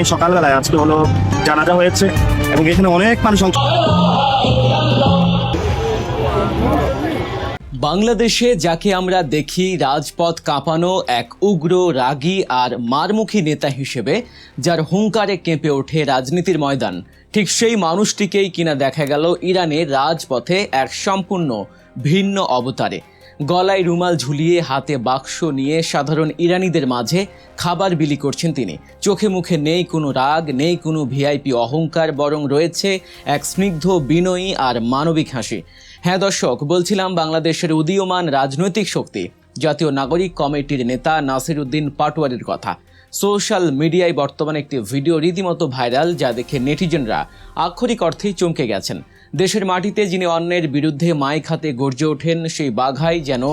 এই সকালবেলায় আজকে হলো জানাজা হয়েছে এবং এখানে অনেক মানুষ বাংলাদেশে যাকে আমরা দেখি রাজপথ কাঁপানো এক উগ্র রাগী আর মারমুখী নেতা হিসেবে, যার হুঙ্কারে কেঁপে ওঠে রাজনীতির ময়দান, ঠিক সেই মানুষটিকেই কিনা দেখা গেল ইরানের রাজপথে এক সম্পূর্ণ ভিন্ন অবতারে। গলায় রুমাল ঝুলিয়ে হাতে বাক্স নিয়ে সাধারণ ইরানিদের মাঝে খাবার বিলি করছেন তিনি। চোখে মুখে নেই কোনো রাগ, নেই কোনো ভিআইপি অহংকার, বরং রয়েছে এক স্নিগ্ধ, বিনয়ী আর মানবিক হাসি। হ্যাঁ দর্শক, বলছিলাম বাংলাদেশের উদীয়মান রাজনৈতিক শক্তি জাতীয় নাগরিক কমিটির নেতা নাসির উদ্দিন পাটোয়ারির কথা। সোশ্যাল মিডিয়ায় বর্তমানে একটি ভিডিও রীতিমতো ভাইরাল, যা দেখে নেটিজেনরা আক্ষরিক অর্থেই চমকে গেছেন। দেশের মাটিতে যিনি অন্যের বিরুদ্ধে মাইক হাতে গর্জে ওঠেন, সেই বাঘাই যেন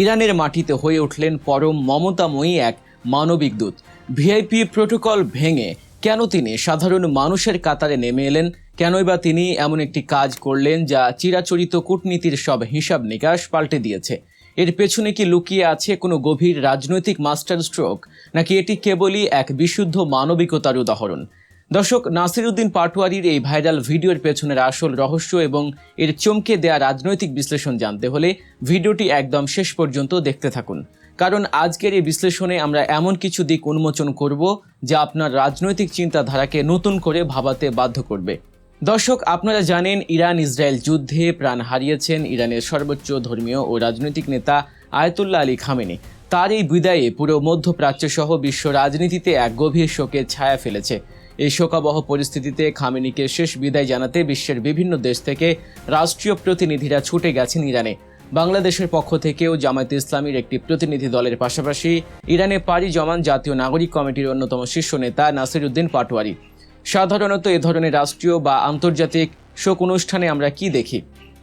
ইরানের মাটিতে হয়ে উঠলেন পরম মমতাময়ী এক মানবিক দূত। ভিআইপি প্রোটোকল ভেঙে কেন তিনি সাধারণ মানুষের কাতারে নেমে এলেন? কেনই বা তিনি এমন একটি কাজ করলেন যা চিরাচরিত কূটনীতির সব হিসাব নিকাশ পাল্টে দিয়েছে? এর পেছনে কি লুকিয়ে আছে কোনো গভীর রাজনৈতিক মাস্টার স্ট্রোক, নাকি এটি কেবলই এক বিশুদ্ধ মানবিকতার উদাহরণ? দর্শক, নাসির উদ্দিন পাটোয়ারির এই ভাইরাল ভিডিওর পেছনের আসল রহস্য এবং এর চমকে দেয়া রাজনৈতিক বিশ্লেষণ জানতে হলে ভিডিওটি একদম শেষ পর্যন্ত দেখতে থাকুন, কারণ আজকের এই বিশ্লেষণে আমরা এমন কিছু দিক উন্মোচন করব যা আপনার রাজনৈতিক চিন্তাধারাকে নতুন করে ভাবাতে বাধ্য করবে। দর্শক, আপনারা জানেন ইরান ইসরায়েল যুদ্ধে প্রাণ হারিয়েছেন ইরানের সর্বোচ্চ ধর্মীয় ও রাজনৈতিক নেতা আয়াতুল্লাহ আলী খামেনি। তার এই বিদায়ে পুরো মধ্যপ্রাচ্য সহ বিশ্ব রাজনীতিতে এক গভীর শোকের ছায়া ফেলেছে। এই শোকাবহ পরিস্থিতিতে খামেনিকে শেষ বিদায় জানাতে বিশ্বের বিভিন্ন দেশ থেকে রাষ্ট্রীয় প্রতিনিধিরা ছুটে গেছেন ইরানে। বাংলাদেশের পক্ষ থেকেও জামায়াতে ইসলামীর একটি প্রতিনিধি দলের পাশাপাশি ইরানে পাড়ি জমান জাতীয় নাগরিক কমিটির অন্যতম শীর্ষ নেতা নাসির উদ্দিন পাটোয়ারি। সাধারণত এ ধরনের রাষ্ট্রীয় বা আন্তর্জাতিক শোক অনুষ্ঠানে আমরা কি দেখি?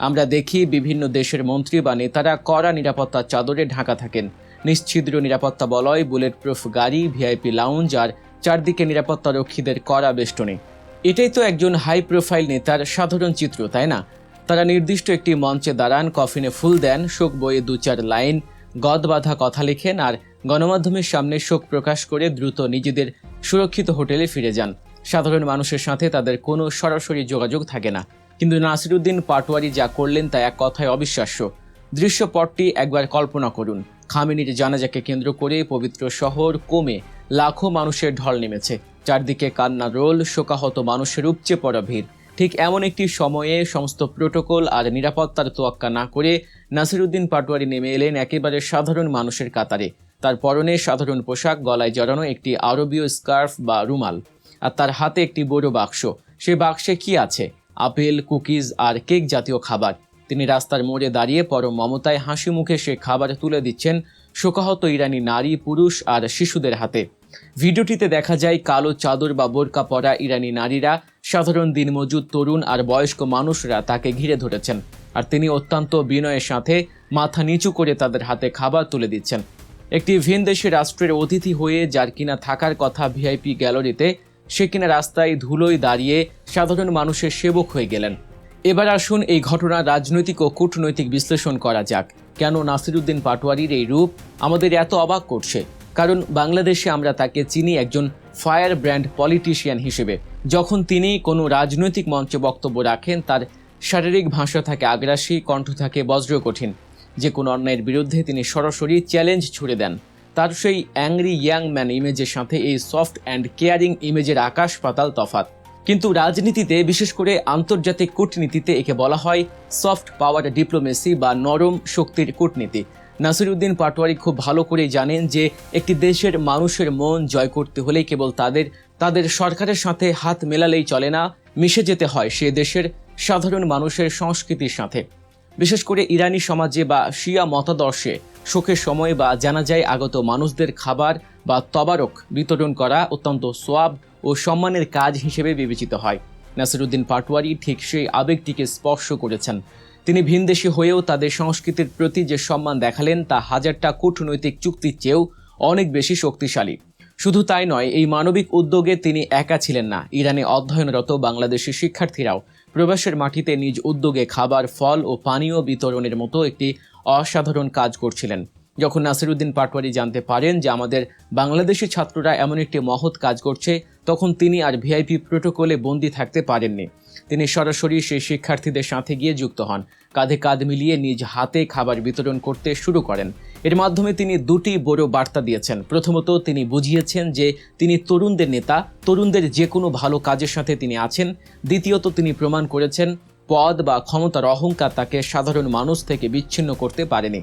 আমরা দেখি বিভিন্ন দেশের মন্ত্রী বা নেতারা কড়া নিরাপত্তার চাদরে ঢাকা থাকেন। নিশ্ছিদ্র নিরাপত্তা বলয়, বুলেট প্রুফ গাড়ি, ভিআইপি লাউঞ্জ আর চারদিকে নিরাপত্তা রক্ষীদের কড়া বেষ্টনী। এটাই তো একজন হাই প্রোফাইল নেতার সাধারণ চিত্র, তাই না? তারা নির্দিষ্ট একটি মঞ্চে দাঁড়ান, কফিনে ফুল দেন, শোক বইয়ে 2-4 লাইন গদ বাঁধা কথা লেখেন আর গণমাধ্যমের সামনে শোক প্রকাশ করে দ্রুত নিজেদের সুরক্ষিত হোটেলে ফিরে যান। সাধারণ মানুষের সাথে তাদের কোনো সরাসরি যোগাযোগ থাকে না। কিন্তু নাসির উদ্দিন পাটোয়ারি যা করলেন তা এক কথায় অবিশ্বাস্য। দৃশ্যপটটি একবার কল্পনা করুন। খামেনির জানাজাকে কেন্দ্র করে পবিত্র শহর কোমে লাখো মানুষের ঢল নেমেছে। চারদিকে কান্নার রোল, শোকাহত মানুষের উপচে পড়া ভিড়। ঠিক এমন একটি সময়ে সমস্ত প্রোটোকল আর নিরাপত্তার তোয়াক্কা না করে নাসির উদ্দিন পাটোয়ারি নেমে এলেন একেবারে সাধারণ মানুষের কাতারে। তার পরনে সাধারণ পোশাক, গলায় জড়ানো একটি আরবীয় স্কার্ফ বা রুমাল, আর তার হাতে একটি বড় বাক্স। সেই বাক্সে কি আছে? আপেল, কুকিজ আর কেক জাতীয় খাবার। তিনি রাস্তার মোড়ে দাঁড়িয়ে পরম মমতায় হাসি মুখে সে খাবার তুলে দিচ্ছেন শোকাহত ইরানি নারী, পুরুষ আর শিশুদের হাতে। ভিডিওটিতে দেখা যায় কালো চাদর বা বোরকা পরা ইরানি নারীরা, সাধারণ দিনমজুর, তরুণ আর বয়স্ক মানুষরা তাকে ঘিরে ধরেছেন, আর তিনি অত্যন্ত বিনয়ের সাথে মাথা নিচু করে তাদের হাতে খাবার তুলে দিচ্ছেন। একটি ভিনদেশী রাষ্ট্রের অতিথি হয়ে যার কিনা থাকার কথা ভিআইপি গ্যালারিতে, সে কিনা রাস্তায় ধুলোয় দাঁড়িয়ে সাধারণ মানুষের সেবক হয়ে গেলেন। এবার আসুন এই ঘটনার রাজনৈতিক ও কূটনৈতিক বিশ্লেষণ করা যাক। কেন নাসির উদ্দিন পাটোয়ারির এই রূপ আমাদের এত অবাক করছে? কারণ বাংলাদেশে আমরা তাকে চিনি একজন ফায়ার ব্র্যান্ড পলিটিশিয়ান হিসেবে। যখন তিনি কোনো রাজনৈতিক মঞ্চে বক্তব্য রাখেন, তার শারীরিক ভাষা থাকে আগ্রাসী, কণ্ঠ থাকে বজ্রকঠিন। যে কোনো অন্যায়ের বিরুদ্ধে তিনি সরাসরি চ্যালেঞ্জ ছুড়ে দেন। তার সেই অ্যাংরি ইয়াং ম্যান ইমেজের সাথে এই সফট অ্যান্ড কেয়ারিং ইমেজের আকাশ পাতাল তফাৎ। কিন্তু রাজনীতিতে, বিশেষ করে আন্তর্জাতিক কূটনীতিতে একে বলা হয় সফট পাওয়ার ডিপ্লোমেসি বা নরম শক্তির কূটনীতি। নাসির উদ্দিন পাটোয়ারি খুব ভালো করেই জানেন যে একটি দেশের মানুষের মন জয় করতে হলে কেবল তাদের সরকারের সাথে হাত মেলালেই চলে না, মিশে যেতে হয় সে দেশের সাধারণ মানুষের সংস্কৃতির সাথে। বিশেষ করে ইরানি সমাজে বা শিয়া মতাদর্শে শোকের সময় বা জানাজায় আগত মানুষদের খাবার বা তবারক বিতরণ করা অত্যন্ত সোয়াব ও সম্মানের কাজ হিসেবে বিবেচিত হয়। নাসির উদ্দিন পাটোয়ারি ঠিক সেই আবেগটিকে স্পর্শ করেছেন। তিনি ভিনদেশী হয়েও তাদের সংস্কৃতির প্রতি যে সম্মান দেখালেন তা হাজারটা কূটনৈতিক চুক্তির চেয়েও অনেক বেশি শক্তিশালী। শুধু তাই নয়, এই মানবিক উদ্যোগে তিনি একা ছিলেন না। ইরানে অধ্যয়নরত বাংলাদেশি শিক্ষার্থীরাও প্রবাসের মাটিতে নিজ উদ্যোগে খাবার, ফল ও পানীয় বিতরণের মতো একটি অসাধারণ কাজ করছিলেন। যখন নাসিরউদ্দিন পাটোয়ারি জানতে পারেন যে আমাদের বাংলাদেশি ছাত্ররা এমন একটি মহৎ কাজ করছে, তখন তিনি আর ভিআইপি প্রোটোকলে বন্দী থাকতে পারেননি। তিনি সরাসরি সেই শিক্ষার্থীদের সাথে গিয়ে যুক্ত হন, কাঁধে কাঁধ মিলিয়ে নিজ হাতে খাবার বিতরণ করতে শুরু করেন। এর মাধ্যমে তিনি দুটি বড় বার্তা দিয়েছেন। প্রথমত, তিনি বুঝিয়েছেন যে তিনি তরুণদের নেতা, তরুণদের যে কোনো ভালো কাজের সাথে তিনি আছেন। দ্বিতীয়ত, তিনি প্রমাণ করেছেন পদ বা ক্ষমতার অহংকার তাকে সাধারণ মানুষ থেকে বিচ্ছিন্ন করতে পারেনি।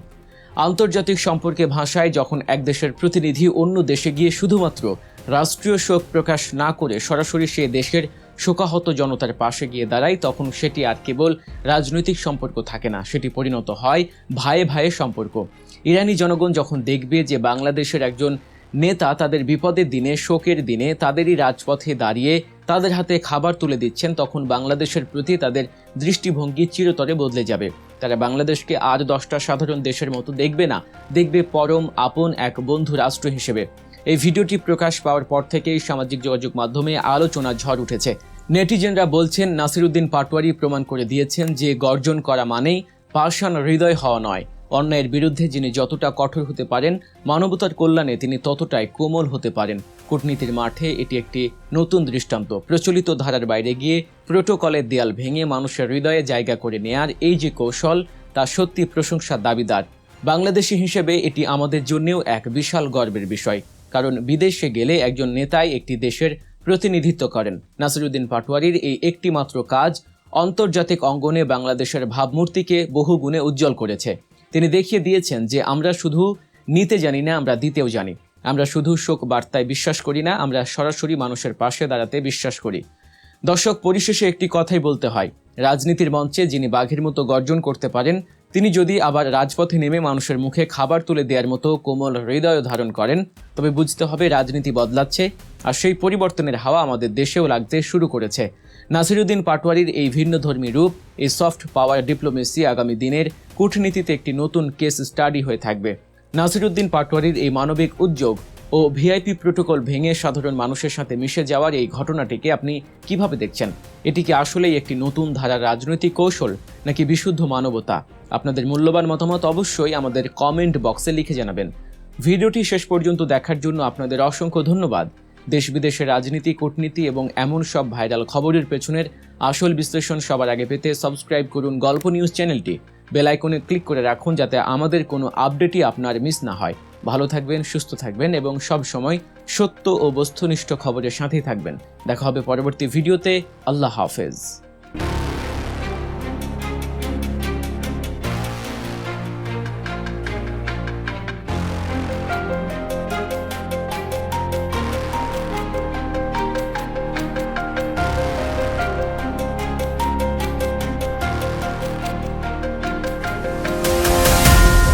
আন্তর্জাতিক সম্পর্কে ভাষায় যখন এক দেশের প্রতিনিধি অন্য দেশে গিয়ে শুধুমাত্র রাষ্ট্রীয় শোক প্রকাশ না করে সরাসরি সে দেশের শোকাহত জনতার পাশে গিয়ে দাঁড়ায়, তখন সেটি আর কেবল রাজনৈতিক সম্পর্ক থাকে না, সেটি পরিণত হয় ভাইয়ে ভাইয়ে সম্পর্ক। ইরানি জনগণ যখন দেখবে যে বাংলাদেশের একজন নেতা তাদের বিপদের দিনে, শোকের দিনে তাদেরই রাজপথে দাঁড়িয়ে তাদের হাতে খাবার তুলে দিচ্ছেন, তখন বাংলাদেশের প্রতি তাদের দৃষ্টিভঙ্গি চিরতরে বদলে যাবে। তারা বাংলাদেশকে আর 10টা সাধারণ দেশের মতো দেখবে না, দেখবে পরম আপন এক বন্ধু রাষ্ট্র হিসেবে। এই ভিডিওটি প্রকাশ পাওয়ার পর থেকেই সামাজিক যোগাযোগ মাধ্যমে আলোচনার ঝড় উঠেছে। নেটিজেনরা বলছেন, নাসিরউদ্দিন পাটোয়ারি প্রমাণ করে দিয়েছেন যে গর্জন করা মানেই পাষাণ হৃদয় হওয়া নয়। অন্যায়ের বিরুদ্ধে যিনি যতটা কঠোর হতে পারেন, মানবতার কল্যাণে তিনি ততটাই কোমল হতে পারেন। কূটনীতির মাঠে এটি একটি নতুন দৃষ্টান্ত। প্রচলিত ধারার বাইরে গিয়ে প্রোটোকলের দেয়াল ভেঙে মানুষের হৃদয়ে জায়গা করে নেয়ার এই যে কৌশল, তা সত্যি প্রশংসার দাবিদার। বাংলাদেশি হিসেবে এটি আমাদের জন্যও এক বিশাল গর্বের বিষয়, কারণ বিদেশে গেলে একজন নেতাই একটি দেশের প্রতিনিধিত্ব করেন। নাসিরউদ্দিন পাটোয়ারির এই একটি মাত্র কাজ আন্তর্জাতিক অঙ্গনে বাংলাদেশের ভাবমূর্তিকে বহুগুণে উজ্জ্বল করেছে। তিনি দেখিয়ে দিয়েছেন যে আমরা শুধু নিতে জানি না, আমরা দিতেও জানি। আমরা শুধু শোক বার্তায় বিশ্বাস করি না, আমরা সরাসরি মানুষের পাশে দাঁড়াতে বিশ্বাস করি। দর্শক, পরিশেষে একটি কথাই বলতে হয়, রাজনীতির মঞ্চে যিনি বাঘের মতো গর্জন করতে পারেন, তিনি যদি আবার রাজপথে নেমে মানুষের মুখে খাবার তুলে দেওয়ার মতো কোমল হৃদয় ধারণ করেন, তবে বুঝতে হবে রাজনীতি বদলাচ্ছে, আর সেই পরিবর্তনের হাওয়া আমাদের দেশেও লাগতে শুরু করেছে। নাসিরউদ্দিন পাটোয়ারির এই ভিন্নধর্মী রূপ, এই সফট পাওয়ার ডিপ্লোমেসি আগামী দিনের কূটনীতিতে একটি নতুন কেস স্টাডি হয়ে থাকবে। নাসিরউদ্দিন পাটোয়ারির এই মানবিক উদ্যোগ ও ভিআইপি প্রোটোকল ভেঙে সাধারণ মানুষের সাথে মিশে যাওয়ার এই ঘটনাটিকে আপনি কিভাবে দেখছেন? এটি কি আসলেই একটি নতুন ধারার রাজনৈতিক কৌশল, নাকি বিশুদ্ধ মানবতা? আপনাদের মূল্যবান মতামত অবশ্যই আমাদের কমেন্ট বক্সে লিখে জানাবেন। ভিডিওটি শেষ পর্যন্ত দেখার জন্য আপনাদের অসংখ্য ধন্যবাদ। দেশ বিদেশের রাজনীতি, কূটনীতি এবং এমন সব ভাইরাল খবরের পেছনের আসল বিশ্লেষণ সবার আগে পেতে সাবস্ক্রাইব করুন গল্প নিউজ চ্যানেলটি। বেল আইকনে ক্লিক করে রাখুন যাতে আমাদের কোনো আপডেটই আপনার মিস না হয়। ভালো থাকবেন, সুস্থ থাকবেন এবং সব সময় সত্য ও বস্তুনিষ্ঠ খবরের সাথেই থাকবেন। দেখা হবে পরবর্তী ভিডিওতে। আল্লাহ হাফেজ।